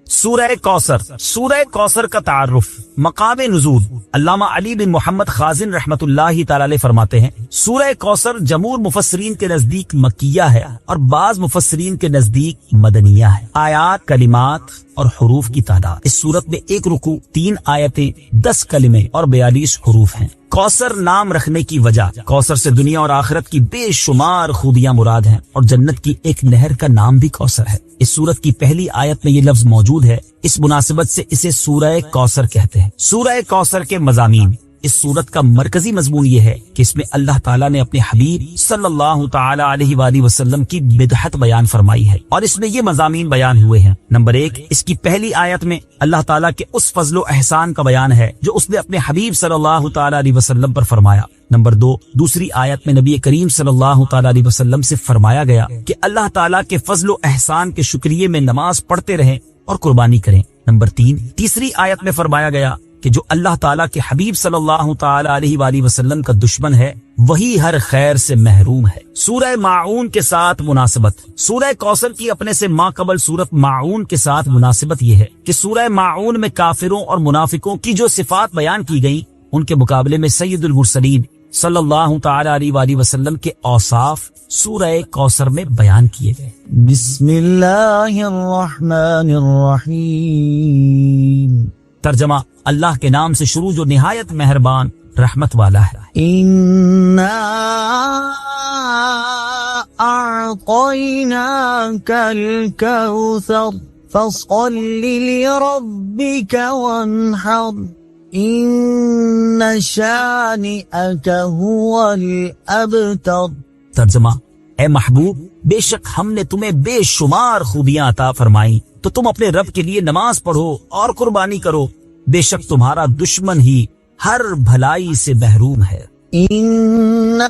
سورہ کوثر۔ سورہ کوثر کا تعارف، مقام نزول۔ علامہ علی بن محمد خازن رحمت اللہ تعالی علیہ فرماتے ہیں سورہ کوثر جمہور مفسرین کے نزدیک مکیہ ہے اور بعض مفسرین کے نزدیک مدنیہ ہے۔ آیات، کلمات اور حروف کی تعداد، اس صورت میں 1 رکوع، 3 آیتیں، 10 کلمے اور 42 حروف ہیں۔ کوثر نام رکھنے کی وجہ، کوثر سے دنیا اور آخرت کی بے شمار خوبیاں مراد ہیں اور جنت کی ایک نہر کا نام بھی کوثر ہے۔ اس سورت کی پہلی آیت میں یہ لفظ موجود ہے، اس مناسبت سے اسے سورہ کوثر کہتے ہیں۔ سورہ کوثر کے مضامین، اس سورت کا مرکزی مضمون یہ ہے کہ اس میں اللہ تعالیٰ نے اپنے حبیب صلی اللہ تعالی علیہ وآلہ وسلم کی مدحت بیان فرمائی ہے اور اس میں یہ مضامین بیان ہوئے ہیں۔ نمبر 1، اس کی پہلی آیت میں اللہ تعالیٰ کے اس فضل و احسان کا بیان ہے جو اس نے اپنے حبیب صلی اللہ تعالی علیہ وسلم پر فرمایا۔ نمبر 2، دوسری آیت میں نبی کریم صلی اللہ تعالی علیہ وسلم سے فرمایا گیا کہ اللہ تعالیٰ کے فضل و احسان کے شکریے میں نماز پڑھتے رہیں اور قربانی کریں۔ نمبر 3، تیسری آیت میں فرمایا گیا کہ جو اللہ تعالیٰ کے حبیب صلی اللہ تعالی علیہ وآلہ وسلم کا دشمن ہے وہی ہر خیر سے محروم ہے۔ سورہ ماعون کے ساتھ مناسبت، سورہ کوثر کی اپنے سے ماقبل سورت ماعون کے ساتھ مناسبت یہ ہے کہ سورہ ماعون میں کافروں اور منافقوں کی جو صفات بیان کی گئیں ان کے مقابلے میں سید المرسلین صلی اللہ تعالی علیہ وآلہ وسلم کے اوصاف سورہ کوثر میں بیان کیے گئے۔ بسم اللہ الرحمن الرحیم۔ ترجمہ، اللہ کے نام سے شروع جو نہایت مہربان رحمت والا ہے۔ اِنَّا أَعْطَيْنَاكَ الْكَوْثَرَ فَصَلِّ لِرَبِّكَ وَانْحَرْ إِنَّ شَانِئَكَ هُوَ الْأَبْتَرُ۔ ترجمہ، اے محبوب، بے شک ہم نے تمہیں بے شمار خوبیاں عطا فرمائیں تو تم اپنے رب کے لیے نماز پڑھو اور قربانی کرو، بے شک تمہارا دشمن ہی ہر بھلائی سے محروم ہے۔ إِنَّا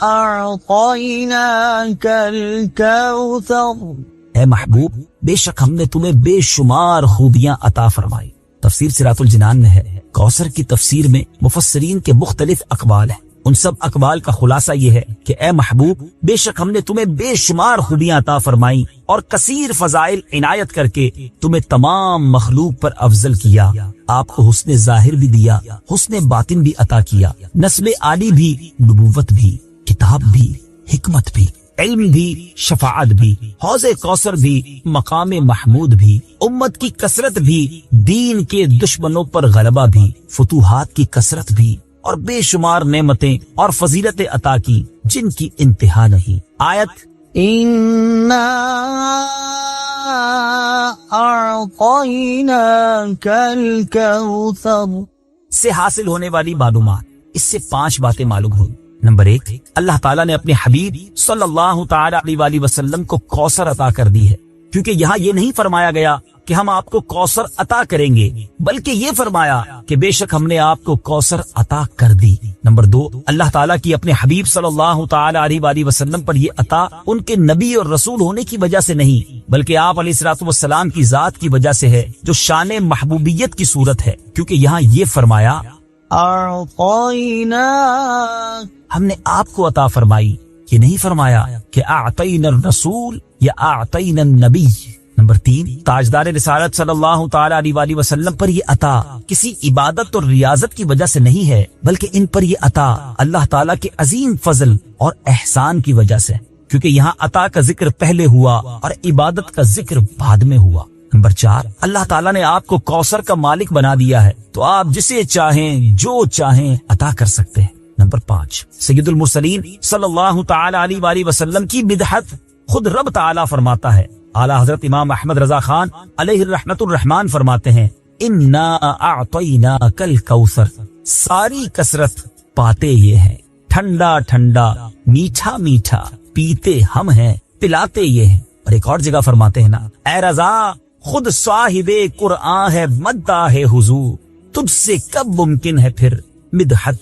أَعْطَيْنَاكَ الْكَوْثَرَ۔ اے محبوب، بے شک ہم نے تمہیں بے شمار خوبیاں عطا فرمائی۔ تفسیر صراط الجنان میں ہے، کوثر کی تفسیر میں مفسرین کے مختلف اقوال ہیں، ان سب اقوال کا خلاصہ یہ ہے کہ اے محبوب، بے شک ہم نے تمہیں بے شمار خوبیاں عطا فرمائیں اور کثیر فضائل عنایت کر کے تمہیں تمام مخلوق پر افضل کیا، آپ کو حسن ظاہر بھی دیا، حسن باطن بھی عطا کیا، نسب عالی بھی، نبوت بھی، کتاب بھی، حکمت بھی، علم بھی، شفاعت بھی، حوض کوثر بھی، مقام محمود بھی، امت کی کثرت بھی، دین کے دشمنوں پر غلبہ بھی، فتوحات کی کثرت بھی اور بے شمار نعمتیں اور فضیلتیں عطا کی جن کی انتہا نہیں۔ آیت إِنَّا أَعْطَيْنَاكَ الْكَوْثَرَ سے حاصل ہونے والی معلومات، اس سے 5 باتیں معلوم ہوئی۔ نمبر 1، اللہ تعالیٰ نے اپنے حبیب صلی اللہ تعالی علیہ وآلہ وسلم کو کوثر عطا کر دی ہے، کیونکہ یہاں یہ نہیں فرمایا گیا کہ ہم آپ کو کوثر عطا کریں گے، بلکہ یہ فرمایا کہ بے شک ہم نے آپ کو کوثر عطا کر دی۔ نمبر 2، اللہ تعالیٰ کی اپنے حبیب صلی اللہ تعالی علیہ وآلہ وسلم پر یہ عطا ان کے نبی اور رسول ہونے کی وجہ سے نہیں، بلکہ آپ علیہ الصلوۃ والسلام کی ذات کی وجہ سے ہے، جو شان محبوبیت کی صورت ہے، کیونکہ یہاں یہ فرمایا أَعْطَيْنَاكَ، ہم نے آپ کو عطا فرمائی، یہ نہیں فرمایا کہ اعطینا الرسول یا اعطینا النبی۔ نمبر 3، تاجدار رسالت صلی اللہ تعالی علیہ وآلہ وسلم پر یہ عطا کسی عبادت اور ریاضت کی وجہ سے نہیں ہے، بلکہ ان پر یہ عطا اللہ تعالیٰ کے عظیم فضل اور احسان کی وجہ سے، کیونکہ یہاں عطا کا ذکر پہلے ہوا اور عبادت کا ذکر بعد میں ہوا۔ نمبر 4، اللہ تعالیٰ نے آپ کو کوثر کا مالک بنا دیا ہے تو آپ جسے چاہیں جو چاہیں عطا کر سکتے ہیں۔ نمبر 5، سید المرسلین صلی اللہ تعالی علیہ وآلہ وسلم کی مدحت خود رب تعالیٰ فرماتا ہے۔ اعلیٰ حضرت امام احمد رضا خان علیہ الرحمت الرحمان فرماتے ہیں انا اعطیناک الکوثر، ساری کثرت پاتے یہ ہیں، ٹھنڈا ٹھنڈا، میٹھا میٹھا، پیتے ہم ہیں، پلاتے یہ ہیں۔ اور ایک اور جگہ فرماتے ہیں نا، اے رضا خود صاحب قرآن ہے، مداح حضور، تجھ سے کب ممکن ہے پھر مدحت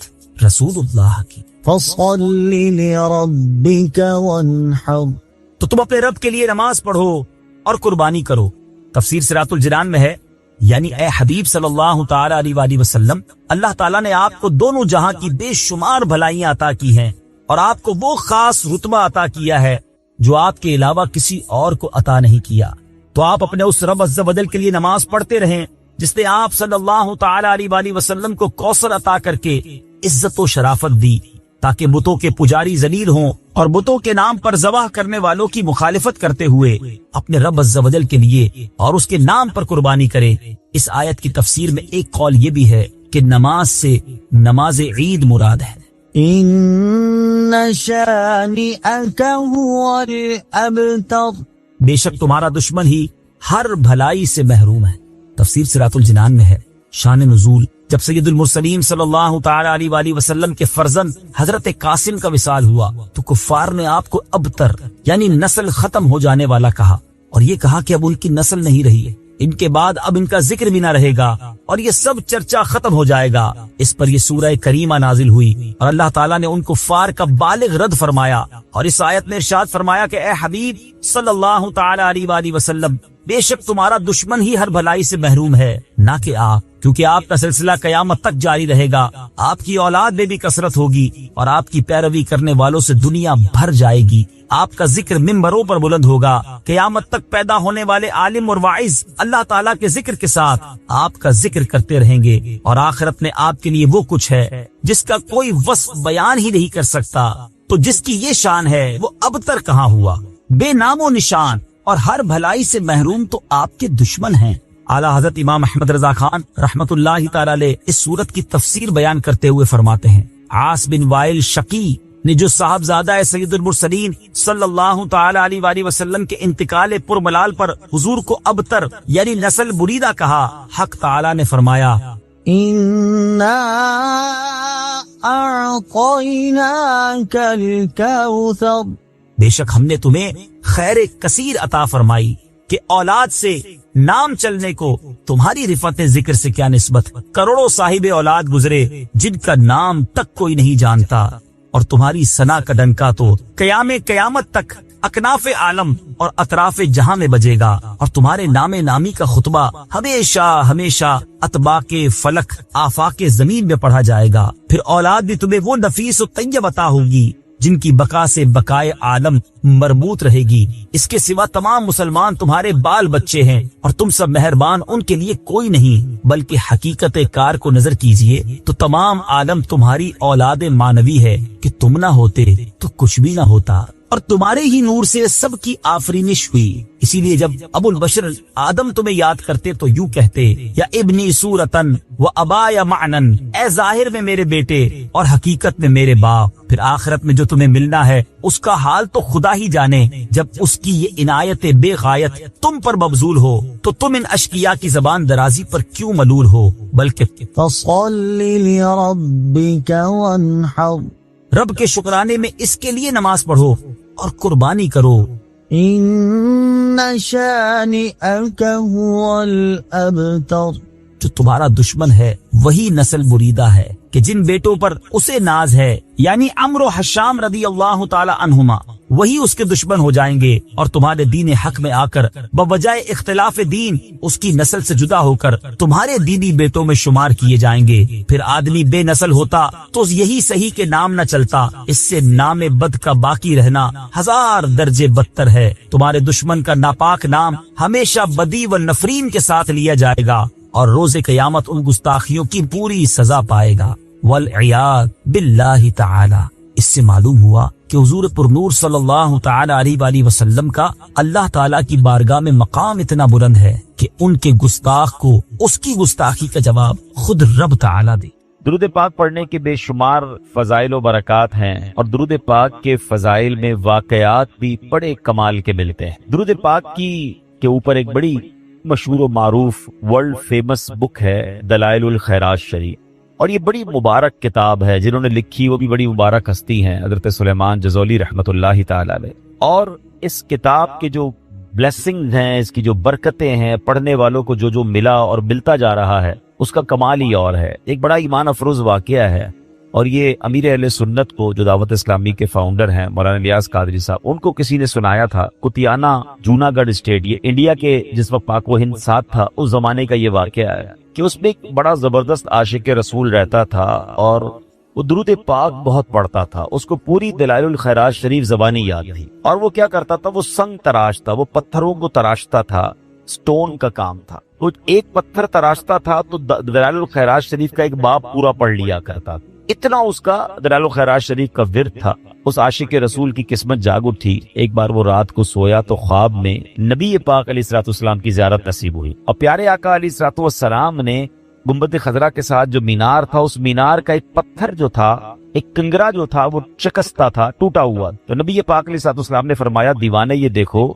رسول اللہ کی۔ فَصَلِّ لِرَبِّكَ وَانْحَرْ، تو تم اپنے رب کے لیے نماز پڑھو اور قربانی کرو۔ تفسیر صراط الجنان میں ہے، یعنی اے حبیب صلی اللہ تعالی علیہ وآلہ وسلم، اللہ تعالیٰ نے آپ کو دونوں جہاں کی بے شمار بھلائیاں عطا کی ہیں اور آپ کو وہ خاص رتبہ عطا کیا ہے جو آپ کے علاوہ کسی اور کو عطا نہیں کیا۔ تو آپ اپنے اس رب عز و جل کے لیے نماز پڑھتے رہیں جس نے آپ صلی اللہ تعالی علیہ وآلہ وسلم کو کوثر عطا کر کے عزت و شرافت دی، تاکہ بتوں کے پجاری ذلیل ہوں اور بتوں کے نام پر ذبح کرنے والوں کی مخالفت کرتے ہوئے اپنے رب عز و جل کے لیے اور اس کے نام پر قربانی کرے۔ اس آیت کی تفسیر میں ایک قول یہ بھی ہے کہ نماز سے نماز عید مراد ہے۔ إن شانئك هو الأبتر، بے شک تمہارا دشمن ہی ہر بھلائی سے محروم ہے۔ تفسیر صراط الجنان میں ہے۔ شان نزول، جب سید المرسلین صلی اللہ تعالی علیہ وآلہ وسلم کے فرزند حضرت قاسم کا وصال ہوا تو کفار نے آپ کو ابتر یعنی نسل ختم ہو جانے والا کہا، اور یہ کہا کہ اب ان کی نسل نہیں رہی ہے، ان کے بعد اب ان کا ذکر بھی نہ رہے گا اور یہ سب چرچا ختم ہو جائے گا۔ اس پر یہ سورہ کریمہ نازل ہوئی اور اللہ تعالیٰ نے ان کفار کا بالغ رد فرمایا، اور اس آیت میں ارشاد فرمایا کہ اے حبیب صلی اللہ تعالی علیہ وآلہ وسلم، بے شک تمہارا دشمن ہی ہر بھلائی سے محروم ہے، نہ کہ آپ، کیونکہ آپ کا سلسلہ قیامت تک جاری رہے گا، آپ کی اولاد میں بھی کثرت ہوگی اور آپ کی پیروی کرنے والوں سے دنیا بھر جائے گی۔ آپ کا ذکر ممبروں پر بلند ہوگا، قیامت تک پیدا ہونے والے عالم اور واعظ اللہ تعالیٰ کے ذکر کے ساتھ آپ کا ذکر کرتے رہیں گے، اور آخرت میں آپ کے لیے وہ کچھ ہے جس کا کوئی وصف بیان ہی نہیں کر سکتا۔ تو جس کی یہ شان ہے وہ ابتر کہاں ہوا، بے نام و نشان اور ہر بھلائی سے محروم تو آپ کے دشمن ہیں۔ اعلیٰ حضرت امام احمد رضا خان رحمت اللہ تعالی علیہ اس سورت کی تفسیر بیان کرتے ہوئے فرماتے ہیں، عاص بن وائل شقی نے جو صاحبزادہ سید المرسلین صلی اللہ تعالی علیہ وآلہ وسلم کے انتقال پرملال پر حضور کو ابتر یعنی نسل بریدہ کہا، حق تعالی نے فرمایا إنا أعطيناك الكوثر، بے شک ہم نے تمہیں خیر کثیر عطا فرمائی، کہ اولاد سے نام چلنے کو تمہاری رفعت ذکر سے کیا نسبت، کروڑوں صاحب اولاد گزرے جن کا نام تک کوئی نہیں جانتا، اور تمہاری ثنا کا ڈنکا تو قیامت تک اکناف عالم اور اطراف جہاں میں بجے گا، اور تمہارے نام نامی کا خطبہ ہمیشہ ہمیشہ اطباق فلک آفاق زمین میں پڑھا جائے گا۔ پھر اولاد بھی تمہیں وہ نفیس و طیب عطا ہوگی جن کی بقا سے بقائے عالم مربوط رہے گی۔ اس کے سوا تمام مسلمان تمہارے بال بچے ہیں، اور تم سب مہربان ان کے لیے کوئی نہیں، بلکہ حقیقت کار کو نظر کیجئے تو تمام عالم تمہاری اولاد مانوی ہے، کہ تم نہ ہوتے تو کچھ بھی نہ ہوتا، اور تمہارے ہی نور سے سب کی آفرینش ہوئی۔ اسی لیے جب ابو البشر آدم تمہیں یاد کرتے تو یوں کہتے، یا ابنی صورتن و ابایا معنن، اے ظاہر میں میرے بیٹے اور حقیقت میں میرے باپ۔ پھر آخرت میں جو تمہیں ملنا ہے اس کا حال تو خدا ہی جانے، جب اس کی یہ عنایت بے غایت تم پر مبذول ہو تو تم ان اشقیاء کی زبان درازی پر کیوں ملول ہو، بلکہ فصل لربك وانحر، رب کے شکرانے میں اس کے لیے نماز پڑھو اور قربانی کرو۔ إن شانئك هو الأبتر، جو تمہارا دشمن ہے وہی نسل بریدہ ہے، کہ جن بیٹوں پر اسے ناز ہے یعنی عمرو و حشام رضی اللہ تعالی عنہما، وہی اس کے دشمن ہو جائیں گے، اور تمہارے دین حق میں آ کر بوجہ اختلاف دین اس کی نسل سے جدا ہو کر تمہارے دینی بیٹوں میں شمار کیے جائیں گے۔ پھر آدمی بے نسل ہوتا تو یہی صحیح کے نام نہ چلتا، اس سے نام بد کا باقی رہنا 1000 درجے بدتر ہے۔ تمہارے دشمن کا ناپاک نام ہمیشہ بدی و نفرین کے ساتھ لیا جائے گا، اور روز قیامت ان گستاخیوں کی پوری سزا پائے گا۔ والعیاذ باللہ تعالی۔ اس سے معلوم ہوا کہ حضور پرنور صلی اللہ تعالی علیہ وآلہ وسلم کا اللہ تعالیٰ کی بارگاہ میں مقام اتنا بلند ہے کہ ان کے گستاخ کو اس کی گستاخی کا جواب خود رب تعالیٰ دے۔ درود پاک پڑھنے کے بے شمار فضائل و برکات ہیں، اور درود پاک کے فضائل میں واقعات بھی بڑے کمال کے ملتے ہیں۔ درود پاک کے اوپر ایک بڑی مشہور و معروف ورلڈ فیمس بک ہے دلائل الخیرات شریف، اور یہ بڑی مبارک کتاب ہے۔ جنہوں نے لکھی وہ بھی بڑی مبارک ہستی ہیں، حضرت سلیمان جزولی رحمت اللہ تعالی علیہ۔ اور اس کتاب کے جو بلیسنگز ہیں، اس کی جو برکتیں ہیں، پڑھنے والوں کو جو جو ملا اور ملتا جا رہا ہے، اس کا کمال ہی اور ہے۔ ایک بڑا ایمان افروز واقعہ ہے، اور یہ امیر اہل سنت کو جو دعوت اسلامی کے فاؤنڈر ہیں مولانا الیاس قادری صاحب، ان کو کسی نے سنایا تھا۔ کتیانا جوناگڑھ اسٹیٹ، یہ انڈیا کے جس وقت پاک و ہند ساتھ تھا اس زمانے کا یہ واقعہ ہے، کہ اس میں ایک بڑا زبردست عاشق رسول رہتا تھا، اور وہ درود پاک بہت پڑھتا تھا، اس کو پوری دلائل الخیرات شریف زبانی یاد تھی، اور وہ کیا کرتا تھا، وہ سنگ تراشتا، وہ پتھروں کو تراشتا تھا، سٹون کا کام تھا، وہ ایک پتھر تراشتا تھا تو دلائل الخیرات شریف کا ایک باب پورا پڑھ لیا کرتا تھا، اتنا اس کا دلائل الخیرات شریف کا ورد تھا۔ اس عاشق رسول کی قسمت جاگ اٹھی، ایک بار وہ رات کو سویا تو خواب میں نبی پاک علیہ الصلوۃ والسلام کی زیارت نصیب ہوئی، اور پیارے آقا علیہ الصلوۃ والسلام نے گنبد خضرا کے ساتھ جو مینار تھا، اس مینار کا ایک پتھر جو تھا، ایک کنگرا جو تھا، وہ شکستہ تھا، ٹوٹا ہوا، تو نبی پاک علیہ الصلوۃ والسلام نے فرمایا دیوانے یہ دیکھو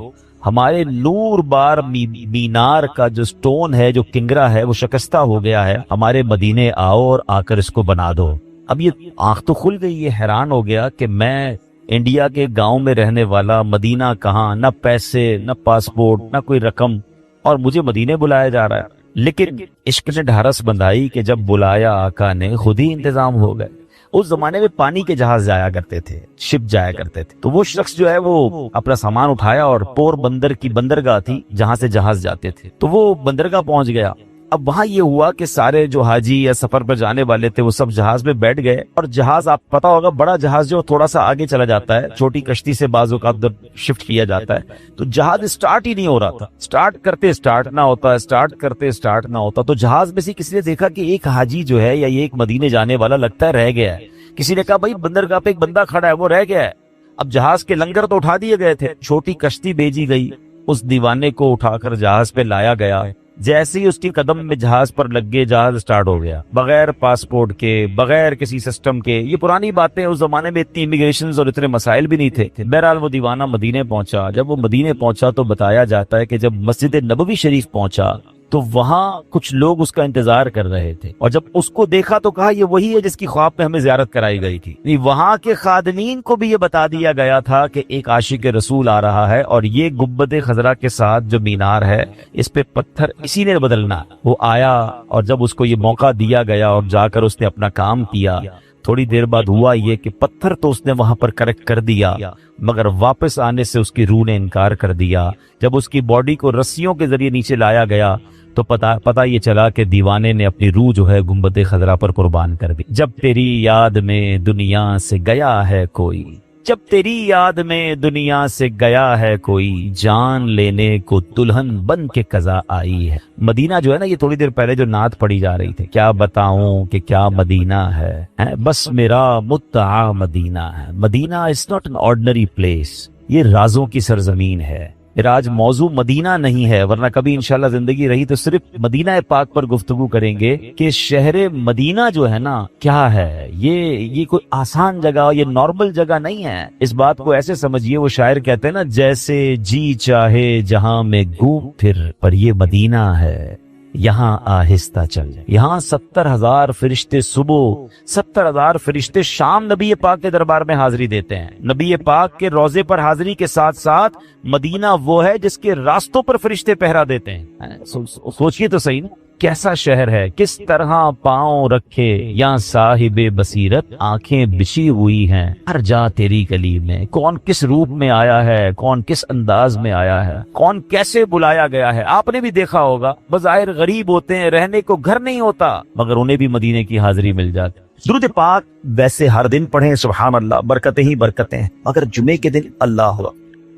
ہمارے نور بار مینار کا جو سٹون ہے، جو کنگرا ہے، وہ شکستہ ہو گیا ہے، ہمارے مدینے آؤ اور آ کر اس کو بنا دو۔ اب یہ آنکھ تو کھل گئی، یہ حیران ہو گیا کہ میں انڈیا کے گاؤں میں رہنے والا، مدینہ کہاں، نہ پیسے نہ پاسپورٹ نہ کوئی رقم، اور مجھے مدینے بلایا جا رہا ہے۔ لیکن عشق نے ڈھارس بندھائی کہ جب بلایا آقا نے خود ہی انتظام ہو گئے۔ اس زمانے میں پانی کے جہاز جایا کرتے تھے، شپ جایا کرتے تھے، تو وہ شخص جو ہے وہ اپنا سامان اٹھایا اور پور بندر کی بندرگاہ تھی جہاں سے جہاز جاتے تھے، تو وہ بندرگاہ پہنچ گیا۔ اب وہاں یہ ہوا کہ سارے جو حاجی یا سفر پر جانے والے تھے وہ سب جہاز میں بیٹھ گئے، اور جہاز آپ پتا ہوگا بڑا جہاز جو تھوڑا سا آگے چلا جاتا ہے، چھوٹی کشتی سے بعض اوقات شفٹ کیا جاتا ہے، تو جہاز اسٹارٹ ہی نہیں ہو رہا تھا، اسٹارٹ کرتے اسٹارٹ نہ ہوتا، اسٹارٹ کرتے اسٹارٹ نہ ہوتا، تو جہاز میں سے کسی نے دیکھا کہ ایک حاجی جو ہے یا یہ ایک مدینے جانے والا لگتا ہے رہ گیا ہے۔ کسی نے کہا بھائی بندرگاہ پہ ایک بندہ کھڑا ہے، وہ رہ گیا ہے۔ اب جہاز کے لنگر تو اٹھا دیے گئے تھے، چھوٹی کشتی بھیجی گئی، اس دیوانے کو اٹھا کر جہاز پہ لایا گیا، جیسے ہی اس کی قدم میں جہاز پر لگ گئے جہاز سٹارٹ ہو گیا، بغیر پاسپورٹ کے، بغیر کسی سسٹم کے۔ یہ پرانی باتیں، اس زمانے میں اتنی امیگریشنز اور اتنے مسائل بھی نہیں تھے۔ بہرحال وہ دیوانہ مدینے پہنچا، جب وہ مدینے پہنچا تو بتایا جاتا ہے کہ جب مسجد نبوی شریف پہنچا تو وہاں کچھ لوگ اس کا انتظار کر رہے تھے، اور جب اس کو دیکھا تو کہا یہ وہی ہے جس کی خواب میں ہمیں زیارت کرائی گئی تھی۔ وہاں کے خادمین کو بھی یہ بتا دیا گیا تھا کہ ایک عاشق رسول آ رہا ہے، اور یہ گنبد خضرا کے ساتھ جو مینار ہے اس پہ پتھر اسی نے بدلنا۔ وہ آیا، اور جب اس کو یہ موقع دیا گیا اور جا کر اس نے اپنا کام کیا، تھوڑی دیر بعد ہوا یہ کہ پتھر تو اس نے وہاں پر کریکٹ کر دیا، مگر واپس آنے سے اس کی روح نے انکار کر دیا۔ جب اس کی باڈی کو رسیوں کے ذریعے نیچے لایا گیا تو پتہ یہ چلا کہ دیوانے نے اپنی روح جو ہے گنبد خضرا پر قربان کر دی۔ جب تیری یاد میں دنیا سے گیا ہے کوئی، جب تیری یاد میں دنیا سے گیا ہے کوئی، جان لینے کو دلہن بن کے قضا آئی ہے۔ مدینہ جو ہے نا، یہ تھوڑی دیر پہلے جو نعت پڑھی جا رہی تھی، کیا بتاؤں کہ کیا مدینہ ہے، بس میرا مدعا مدینہ ہے۔ Medina is not an ordinary place, یہ رازوں کی سرزمین ہے۔ آج موضوع مدینہ نہیں ہے، ورنہ کبھی انشاءاللہ زندگی رہی تو صرف مدینہ پاک پر گفتگو کریں گے کہ شہر مدینہ جو ہے نا کیا ہے۔ یہ کوئی آسان جگہ، یہ نارمل جگہ نہیں ہے۔ اس بات کو ایسے سمجھیے، وہ شاعر کہتے ہیں نا، جیسے جی چاہے جہاں میں گھوم پھر، پر یہ مدینہ ہے یہاں آہستہ چل۔ یہاں 70,000 فرشتے صبح، 70,000 فرشتے شام نبی پاک کے دربار میں حاضری دیتے ہیں۔ نبی پاک کے روضے پر حاضری کے ساتھ ساتھ مدینہ وہ ہے جس کے راستوں پر فرشتے پہرا دیتے ہیں۔ سوچئے تو صحیح نا، کیسا شہر ہے، کس طرح پاؤں رکھے یا صاحب بصیرت، آنکھیں بچھی ہوئی ہیں ہر جا تیری گلی میں۔ کون کس روپ میں آیا ہے، کون کس انداز میں آیا ہے، کون کیسے بلایا گیا ہے۔ آپ نے بھی دیکھا ہوگا، بظاہر غریب ہوتے ہیں، رہنے کو گھر نہیں ہوتا، مگر انہیں بھی مدینے کی حاضری مل جاتی۔ درود پاک ویسے ہر دن پڑھیں، سبحان اللہ، برکتیں ہی برکتیں ہیں، مگر جمعے کے دن اللہ ہوا۔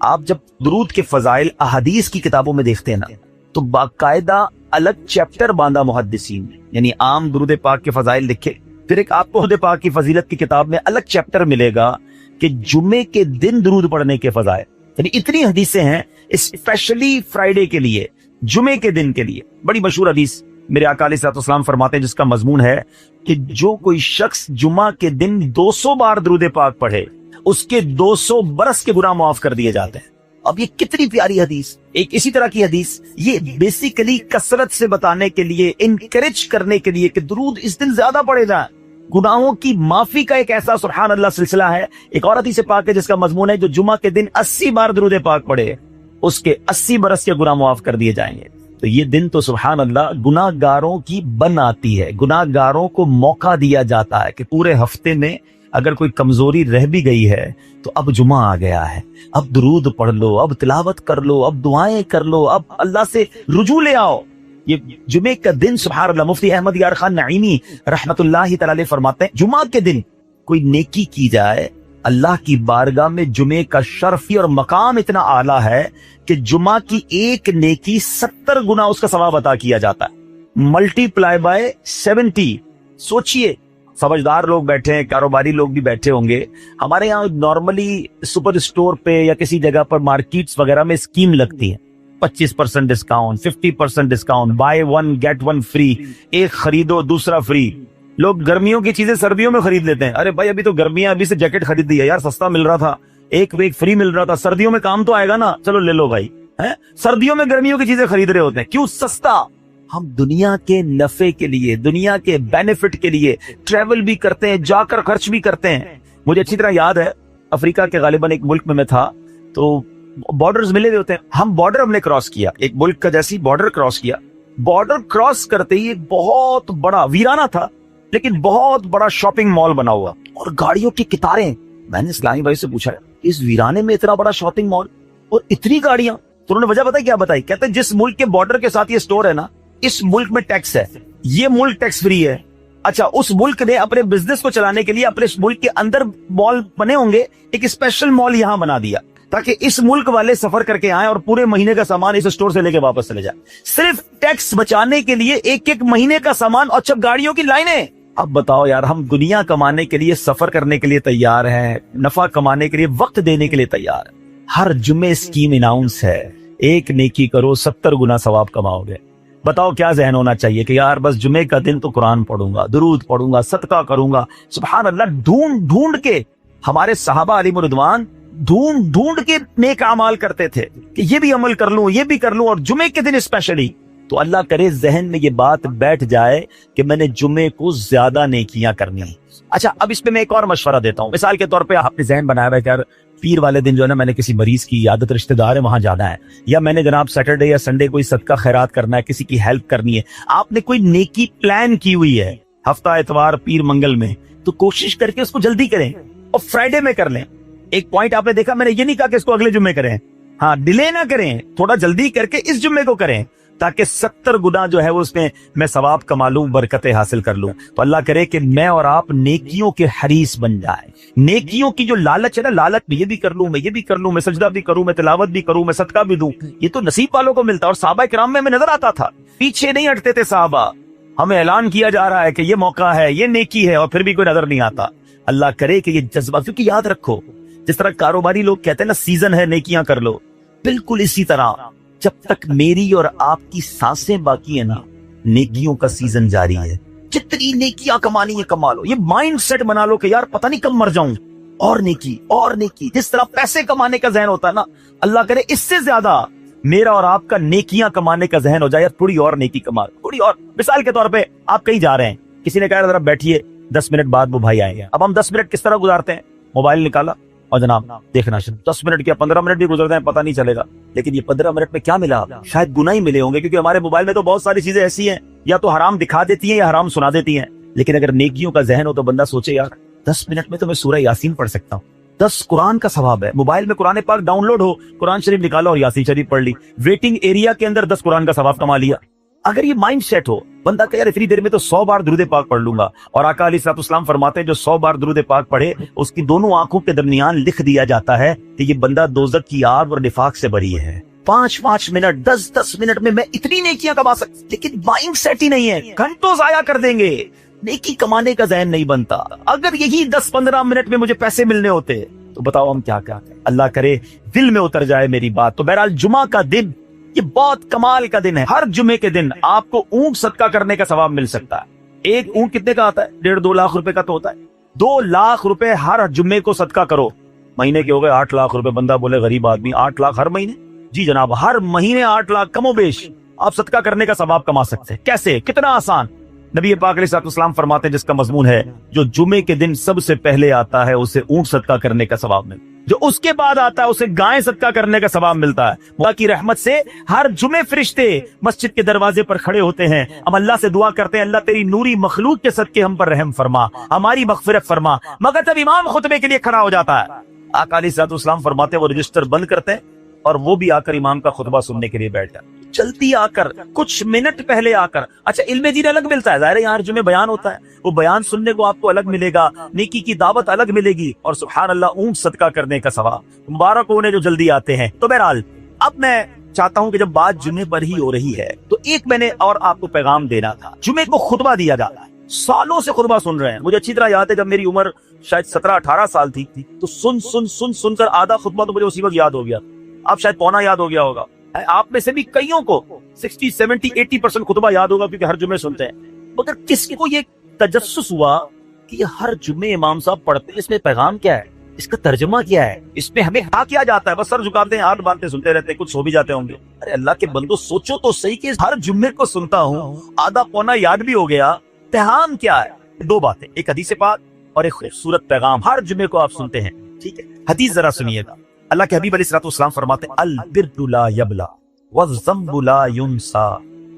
آپ جب درود کے فضائل احادیث کی کتابوں میں دیکھتے ہیں نا، تو باقاعدہ الگ چیپٹر باندھا محدثین نے، یعنی عام درود پاک کے فضائل لکھے، پھر ایک آپ کو درود پاک کی فضیلت کی کتاب میں الگ چیپٹر ملے گا کہ جمعے کے دن درود پڑھنے کے فضائل، یعنی اتنی حدیثیں ہیں اسپیشلی فرائیڈے کے لیے، جمعے کے دن کے لیے۔ بڑی مشہور حدیث میرے آقا علیہ الصلوۃ والسلام فرماتے ہیں، جس کا مضمون ہے کہ جو کوئی شخص جمعہ کے دن 200 بار درود پاک پڑھے، اس کے 200 برس کے گناہ معاف کر دیے جاتے ہیں۔ اب یہ کتنی پیاری حدیث، ایک اسی طرح کی حدیث، یہ بیسیکلی کثرت سے بتانے کے لیے، انکریج کرنے کے لیے کہ درود اس دن زیادہ پڑھے جائیں۔ گناہوں کی معافی کا ایک ایسا سبحان اللہ سلسلہ ہے۔ ایک اور حدیث پاک ہے جس کا مضمون ہے جو جمعہ کے دن 80 بار درود پاک پڑھے، اس کے 80 برس کے گناہ معاف کر دیے جائیں گے۔ تو یہ دن تو سبحان اللہ گناہ گاروں کی بن آتی ہے، گناہ گاروں کو موقع دیا جاتا ہے کہ پورے ہفتے میں اگر کوئی کمزوری رہ بھی گئی ہے تو اب جمعہ آ گیا ہے، اب درود پڑھ لو، اب تلاوت کر لو، اب دعائیں کر لو، اب اللہ سے رجوع لے آؤ۔ یہ جمعے کا دن سبحان اللہ مفتی احمد یار خان نعیمی رحمت اللہ تعالی فرماتے ہیں جمعہ کے دن کوئی نیکی کی جائے اللہ کی بارگاہ میں جمعے کا شرفی اور مقام اتنا اعلیٰ ہے کہ جمعہ کی ایک نیکی 70 گنا اس کا ثواب عطا کیا جاتا ہے، ملٹی پلائی بائی 70۔ سوچئے، سمجھدار لوگ بیٹھے ہیں، کاروباری لوگ بھی بیٹھے ہوں گے۔ ہمارے یہاں نارملی سپر اسٹور پہ یا کسی جگہ پر مارکیٹس وغیرہ میں اسکیم لگتی ہے، 25% discount, 50% discount, buy 1 get 1 free, ایک خریدو دوسرا فری۔ لوگ گرمیوں کی چیزیں سردیوں میں خرید لیتے ہیں، ارے بھائی ابھی تو گرمیاں، ابھی سے جیکٹ خرید دی ہے یار، سستا مل رہا تھا، ایک ویک فری مل رہا تھا، سردیوں میں کام تو آئے گا نا، چلو لے لو بھائی۔ سردیوں میں گرمیوں کی چیزیں خرید رہے ہوتے ہیں، کیوں؟ سستا۔ ہم دنیا کے نفع کے لیے، دنیا کے بینیفٹ کے لیے ٹریول بھی کرتے ہیں، جا کر خرچ بھی کرتے ہیں۔ مجھے اچھی طرح یاد ہے افریقہ کے غالباً ایک ملک میں تھا، تو بارڈرز ملے ہوئے ہوتے ہیں، ہم بارڈر ہم نے کراس کیا، ایک ملک کا جیسی بارڈر کراس کیا، بارڈر کراس کرتے ہی ایک بہت بڑا ویرانہ تھا لیکن بہت بڑا شاپنگ مال بنا ہوا اور گاڑیوں کی قطاریں۔ میں نے اسلامی بھائی سے پوچھا اس ویرانے میں اتنا بڑا شاپنگ مال اور اتنی گاڑیاں؟ تو انہوں نے وجہ بتائی، کیا بتائی؟ کہتے ہیں جس ملک کے بارڈر کے ساتھ یہ سٹور ہے نا، اس ملک میں ٹیکس ہے، یہ ملک ٹیکس فری ہے۔ اچھا، اس ملک نے اپنے بزنس کو چلانے کے لیے اپنے ملک کے اندر مال بنے ہوں گے، ایک اسپیشل مال یہاں بنا دیا تاکہ اس ملک والے سفر کر کے آئیں اور پورے مہینے کا سامان اس سٹور سے لے کے واپس چلے جائیں، صرف ٹیکس بچانے کے لیے ایک مہینے کا سامان۔ اچھا، گاڑیوں کی لائنیں۔ اب بتاؤ یار، ہم دنیا کمانے کے لیے، سفر کرنے کے لیے تیار ہیں، نفع کمانے کے لیے وقت دینے کے لیے تیار ہیں۔ ہر جمعے اسکیم اناؤنس ہے، ایک نیکی کرو 70 گنا ثواب کماؤ گے۔ بتاؤ کیا ذہن ہونا چاہیے کہ یار بس جمعے کا دن تو قرآن پڑھوں گا، درود پڑھوں گا، صدقہ کروں گا۔ سبحان اللہ، ڈھونڈ کے ہمارے صحابہ علیہ رضوان ڈھونڈ کے نیک اعمال کرتے تھے کہ یہ بھی عمل کر لوں، یہ بھی کر لوں، اور جمعے کے دن اسپیشلی۔ تو اللہ کرے ذہن میں یہ بات بیٹھ جائے کہ میں نے جمعے کو زیادہ نیکیاں کرنی ہیں۔ اچھا، اب اس پہ میں ایک اور مشورہ دیتا ہوں۔ مثال کے طور پہ آپ نے ذہن بنایا ہوا ہے کہ یار پیر والے دن جو ہے نا، میں نے کسی مریض کی عیادت، رشتہ دار ہے وہاں جانا ہے، یا میں نے جناب سیٹرڈے یا سنڈے کوئی صدقہ خیرات کرنا ہے، کسی کی ہیلپ کرنی ہے۔ آپ نے کوئی نیکی پلان کی ہوئی ہے ہفتہ اتوار پیر منگل میں، تو کوشش کر کے اس کو جلدی کریں اور فرائیڈے میں کر لیں۔ ایک پوائنٹ آپ نے دیکھا، میں نے یہ نہیں کہا کہ اس کو اگلے جمعے کریں، ہاں ڈیلے نہ کریں، تھوڑا جلدی کر کے اس جمعے کو کریں تاکہ 70 گنا جو ہے وہ اس میں ثواب کما لوں، برکتیں حاصل کر لوں۔ تو اللہ کرے کہ میں اور آپ نیکیوں کے حریص بن جائیں۔ نیکیوں کی جو لالچ ہے نا، لالچ میں یہ بھی کر لوں، میں یہ بھی کر لوں، میں سجدہ بھی کروں، میں تلاوت بھی کروں، میں صدقہ بھی دوں، یہ تو نصیب والوں کو ملتا ہے۔ اور صحابہ کرام میں ہمیں نظر آتا تھا، پیچھے نہیں ہٹتے تھے صحابہ، ہمیں اعلان کیا جا رہا ہے کہ یہ موقع ہے، یہ نیکی ہے، اور پھر بھی کوئی نظر نہیں آتا۔ اللہ کرے کہ یہ جذبہ، کیونکہ یاد رکھو جس طرح کاروباری لوگ کہتے ہیں نا سیزن ہے نیکیاں کر لو، بالکل اسی طرح جب تک میری اور آپ کی سانسیں باقی ہیں نا، نیکیوں کا سیزن جاری ہے۔ جتنی نیکیاں کمانی ہے کما لو، یہ مائنڈ سیٹ بنا لو کہ یار پتہ نہیں کب مر جاؤں، اور نیکی اور نیکی۔ جس طرح پیسے کمانے کا ذہن ہوتا ہے نا، اللہ کرے اس سے زیادہ میرا اور آپ کا نیکیاں کمانے کا ذہن ہو جائے، یار تھوڑی اور نیکی کما، تھوڑی اور۔ مثال کے طور پہ آپ کہیں جا رہے ہیں، کسی نے کہا ذرا بیٹھیے 10 منٹ بعد وہ بھائی آئیں گے۔ اب ہم 10 منٹ کس طرح گزارتے ہیں؟ موبائل نکالا اور جناب دیکھنا شروع، 10 منٹ کیا 15 منٹ بھی گزر جائیں پتہ نہیں چلے گا، لیکن یہ 15 منٹ میں کیا ملا؟ شاید گناہ ہی ملے ہوں گے، کیونکہ ہمارے موبائل میں تو بہت ساری چیزیں ایسی ہیں یا تو حرام دکھا دیتی ہیں یا حرام سنا دیتی ہیں۔ لیکن اگر نیکیوں کا ذہن ہو تو بندہ سوچے یار 10 منٹ میں تو میں سورہ یاسین پڑھ سکتا ہوں، 10 قرآن کا ثواب ہے۔ موبائل میں قرآن پاک ڈاؤن لوڈ ہو، قرآن شریف نکالا اور یاسین شریف پڑھ لی، ویٹنگ ایریا کے اندر 10 قرآن کا ثواب کما لیا۔ اگر یہ مائنڈ سیٹ ہو، بندہ کہ یار اتنی دیر میں تو 100 بار درود پاک پڑھ لوں گا، اور آقا علیہ الصلوۃ والسلام فرماتے ہیں جو 100 بار درود پاک پڑھے اس کی دونوں آنکھوں کے درمیان لکھ دیا جاتا ہے کہ یہ بندہ دوزخ کی آگ اور نفاق سے بری ہے۔ 5 منٹ 10 منٹ میں میں اتنی نیکیاں کما سکتا، لیکن مائنڈ سیٹ ہی نہیں ہے، گھنٹوں ضائع کر دیں گے، نیکی کمانے کا ذہن نہیں بنتا۔ اگر یہی 10-15 منٹ میں مجھے پیسے ملنے ہوتے تو بتاؤ ہم کیا کریں۔ اللہ کرے دل میں اتر جائے میری بات۔ تو بہرحال جمعہ کا دن یہ بہت کمال کا دن ہے۔ ہر جمعے کے دن آپ کو اونٹ صدقہ کرنے کا ثواب مل سکتا ہے۔ ایک اونٹ کتنے کا آتا ہے؟ 1.5-2 لاکھ روپے کا تو ہوتا ہے۔ 2 لاکھ روپے ہر جمعے کو صدقہ کرو، مہینے کے ہو گئے 8 لاکھ روپے۔ بندہ بولے غریب آدمی 8 لاکھ ہر مہینے؟ جی جناب، ہر مہینے 8 لاکھ کم و بیش آپ صدقہ کرنے کا ثواب کما سکتے ہیں۔ کیسے؟ کتنا آسان۔ نبی پاک علیہ الصلوۃ والسلام فرماتے ہیں، جس کا مضمون ہے جو جمعے کے دن سب سے پہلے آتا ہے اسے اونٹ صدقہ کرنے کا ثواب ملتا ہے، جو اس کے بعد آتا ہے اسے گائے صدقہ کرنے کا ثواب ملتا ہے۔ اللہ کی رحمت سے ہر جمعے فرشتے مسجد کے دروازے پر کھڑے ہوتے ہیں، ہم اللہ سے دعا کرتے ہیں اللہ تیری نوری مخلوق کے صدقے ہم پر رحم فرما، ہماری مغفرت فرما، مگر تب امام خطبے کے لیے کھڑا ہو جاتا ہے، آقا علیہ الصلوۃ والسلام فرماتے ہیں وہ رجسٹر بند کرتے ہیں اور وہ بھی آ کر امام کا خطبہ سننے کے لیے بیٹھ جاتے ہیں۔ جلدی آ کر، کچھ منٹ پہلے آ کر. اچھا علم دین الگ ملتا ہے، ظاہر ہے یہاں ہر جمعے بیان ہوتا ہے، وہ بیان سننے کو آپ کو الگ ملے گا، نیکی کی دعوت الگ ملے گی، اور سبحان اللہ اونٹ صدقہ کرنے کا ثواب. مبارک ہو انہیں جو جلدی آتے ہیں. تو بہرحال اب میں چاہتا ہوں کہ جب بات جمعے پر ہی ہو رہی ہے تو ایک میں نے اور آپ کو پیغام دینا تھا. جمعے کو خطبہ دیا جاتا ہے، سالوں سے خطبہ سن رہے ہیں. مجھے اچھی طرح یاد ہے جب میری عمر شاید 17-18 سال تھی تو سن کر آدھا خطبہ تو مجھے اسی وقت یاد ہو گیا. اب شاید پونا یاد ہو گیا ہوگا. آپ میں سے بھی کئیوں کو 60, 70, 80% خطبہ یاد ہوگا کیونکہ ہر جمعے سنتے ہیں. مگر کس کو یہ تجسس ہوا کہ یہ ہر جمعے امام صاحب پڑھتے ہیں، اس میں پیغام کیا ہے، اس کا ترجمہ کیا ہے، اس میں ہمیں کہا کیا جاتا ہے؟ بس سر جھکاتے ہیں، ہاتھ باندھتے سنتے رہتے ہیں، کچھ سو بھی جاتے ہوں گے. ارے اللہ کے بندو سوچو تو صحیح کہ ہر جمعے کو سنتا ہوں، آدھا پونا یاد بھی ہو گیا، پیغام کیا ہے؟ دو باتیں، ایک حدیث پاک اور ایک خوبصورت پیغام. ہر جمعے کو آپ سنتے ہیں، ٹھیک ہے. حدیث ذرا سنیے گا. اللہ کے حبیب علیہ الصلوۃ والسلام فرماتے ہیں البر لا یبلا والذنب لا ینسا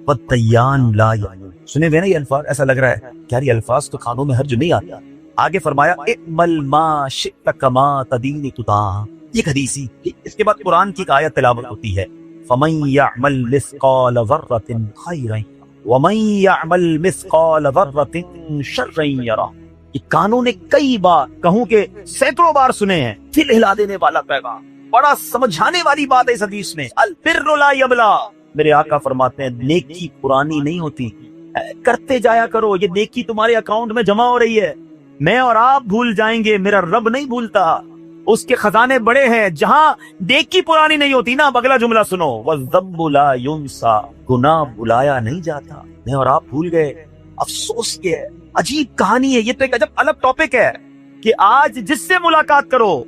والدیان لا یعین. سنے ہوئے نا یہ الفاظ؟ ایسا لگ رہا ہے کہ یار یہ الفاظ تو کانوں میں ہر جمعے آتے ہیں. آگے فرمایا اعمل ما شئت کما تدین تدان. یہ حدیثی. اس کے بعد قرآن کی ایک آیت تلاوت ہوتی ہے فمن یعمل مثقال ذرۃ خیرا ومن یعمل مثقال ذرۃ شرا یرہ. یہ کانوں نے کئی بار، کہوں کہ سینکڑوں بار سنے ہیں. دل ہلا دینے والا پیغام، بڑا سمجھانے والی بات ہے اس حدیث میں. البر لا یبلا. میرے آقا فرماتے ہیں نیکی پرانی نہیں ہوتی، کرتے جایا کرو. یہ نیکی تمہارے اکاؤنٹ میں جمع ہو رہی ہے. میں اور آپ بھول جائیں گے، میرا رب نہیں بھولتا. اس کے خزانے بڑے ہیں. جہاں نیکی پرانی نہیں ہوتی نا، اگلا جملہ سنو والذنب لا ینسا. گناہ بلایا نہیں جاتا. میں اور آپ بھول گئے. افسوس کے ہے، عجیب کہانی ہے. یہ تو ایک عجب الگ ٹاپک ہے کہ آج جس سے ملاقات کرو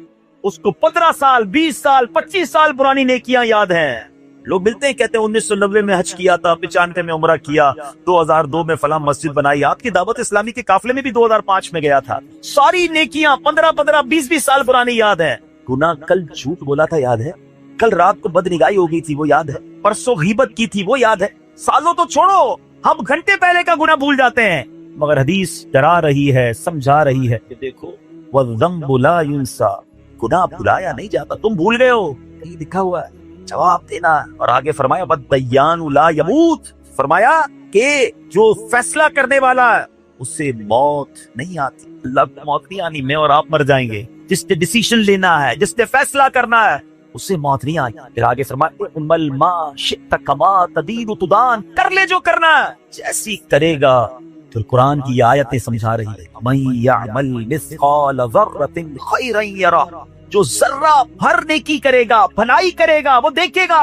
اس کو 15 سال 20 سال 25 سال پرانی نیکیاں یاد ہیں. لوگ ملتے ہیں کہتے ہیں 1990 میں حج کیا تھا، 95 میں عمرہ کیا، 2002 میں فلاں مسجد بنائی. آپ کی دعوت اسلامی کے قافلے میں بھی 2005 میں گیا تھا. ساری نیکیاں 15 20 سال پرانی یاد ہے. گناہ کل جھوٹ بولا تھا یاد ہے، کل رات کو بدنگاہی ہو گئی تھی وہ یاد ہے، پرسوں غیبت کی تھی وہ یاد ہے. سالوں تو چھوڑو، ہم گھنٹے پہلے کا گناہ بھول جاتے ہیں. مگر حدیث ڈرا رہی ہے، سمجھا رہی ہے کہ دیکھو والذنب لا ینسا. گناہ بھلایا نہیں جاتا. تم بھول گئے ہو، کہیں لکھا ہوا ہے، جواب دینا. اور آگے فرمایا والدیان لا یموت. فرمایا کہ جو فیصلہ کرنے والا ہے اس سے موت نہیں آتی. اللہ کو موت نہیں آنی، میں اور آپ مر جائیں گے. جس نے ڈیسیشن لینا ہے، جس نے فیصلہ کرنا ہے، اس سے موت نہیں آئی. پھر آگے فرمایا اعمل ما شئت کما تدین تدان. کر لے جو کرنا ہے، جیسی کرے گا. پھر قرآن کی آیتیں سمجھا رہی ہے من یعمل مثقال ذرۃ خیرا یرہ. جو ذرہ بھر نیکی کرے گا، بھلائی کرے گا، وہ دیکھے گا.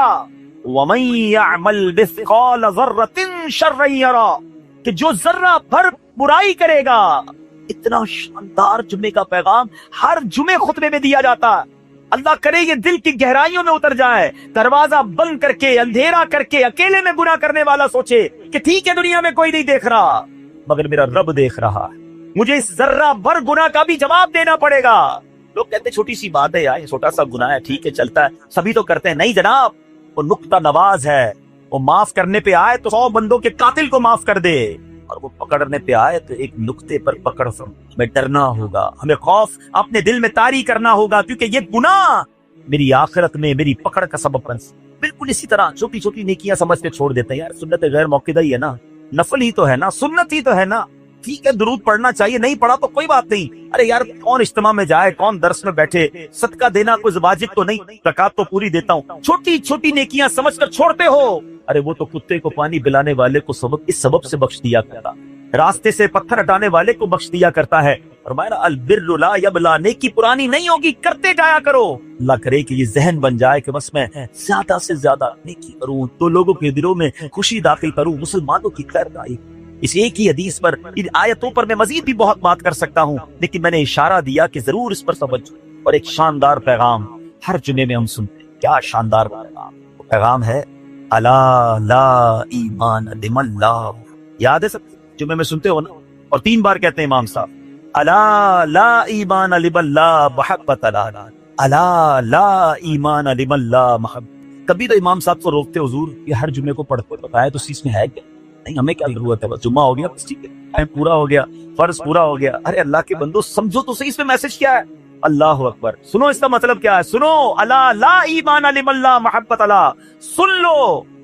ومن یعمل مثقال ذرۃ شرا یرہ. کہ جو ذرہ بھر برائی کرے گا. اتنا شاندار جمعے کا پیغام ہر جمعے خطبے میں دیا جاتا ہے. اللہ کرے یہ دل کی گہرائیوں میں اتر جائے. دروازہ بند کر کے، اندھیرا کر کے، اکیلے میں گناہ کرنے والا سوچے کہ ٹھیک ہے دنیا میں کوئی نہیں دیکھ رہا مگر میرا رب دیکھ رہا ہے. مجھے اس ذرہ بھر گناہ کا بھی جواب دینا پڑے گا. لوگ کہتے ہیں چھوٹی سی بات ہے یار، چھوٹا سا گناہ ہے، ٹھیک ہے چلتا ہے، سبھی تو کرتے ہیں. نہیں جناب، وہ نقطہ نواز ہے. وہ معاف کرنے پہ آئے تو 100 بندوں کے قاتل کو معاف کر دے، اور وہ پکڑنے پہ آئے تو ایک نقطے پر پکڑ. ہمیں ڈرنا ہوگا، ہمیں خوف اپنے دل میں طاری کرنا ہوگا، کیونکہ یہ گناہ میری آخرت میں میری پکڑ کا سبب بن سکتا. بالکل اسی طرح چھوٹی چھوٹی نیکیاں سمجھ کے چھوڑ دیتے ہیں. یار سنت غیر موقدہ ہی ہے نا، نفل ہی تو ہے نا، سنت ہی تو ہے نا، ٹھیک ہے درود پڑھنا چاہیے، نہیں پڑھا تو کوئی بات نہیں. ارے یار کون اجتماع میں جائے، کون درس میں بیٹھے، صدقہ دینا کوئی واجب تو نہیں، زکات تو پوری دیتا ہوں. چھوٹی چھوٹی نیکیاں سمجھ کر چھوڑتے ہو. ارے وہ تو کتے کو پانی پلانے والے کو سبب اس سبب سے بخش دیا کرتا، راستے سے پتھر ہٹانے والے کو بخش دیا کرتا ہے. فرمایا البر لا یبلا. نیکی پرانی نہیں ہوگی، کرتے جایا کرو. اللہ کرے کہ یہ ذہن بن جائے کہ بس میں زیادہ سے زیادہ نیکی کروں، تو لوگوں کے دلوں میں خوشی داخل کروں، مسلمانوں کی خیرداری. اس ایک ہی حدیث پر، ان آیتوں پر میں مزید بھی بہت بات کر سکتا ہوں، لیکن میں نے اشارہ دیا کہ ضرور اس پر توجہ. اور ایک شاندار پیغام ہر جمعے میں ہم سنتے ہیں. کیا شاندار پیغام! وہ پیغام ہے الا لا ایمان لمن لا. یاد ہے سب جمعے میں سنتے ہو نا؟ اور 3 بار کہتے ہیں امام صاحب الا لا ایمان لمن لا محبت لا. الا لا ایمان لمن لا محبت. کبھی تو امام صاحب کو روکتے حضور یہ ہر جمعے کو پڑھتے بتایا تو اس میں ہے کیا؟ نہیں ہمیں کیا ضرورت ہے، بس جمعہ ہو گیا بس ٹھیک ہے، ٹائم پورا ہو گیا، فرض پورا ہو گیا. ارے اللہ کے بندو سمجھو تو صحیح اس میں میسج کیا ہے. اللہ اکبر. سنو اس کا مطلب کیا ہے، سنو الا لا ایمان لمن لا محبت لا. سن لو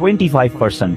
25%,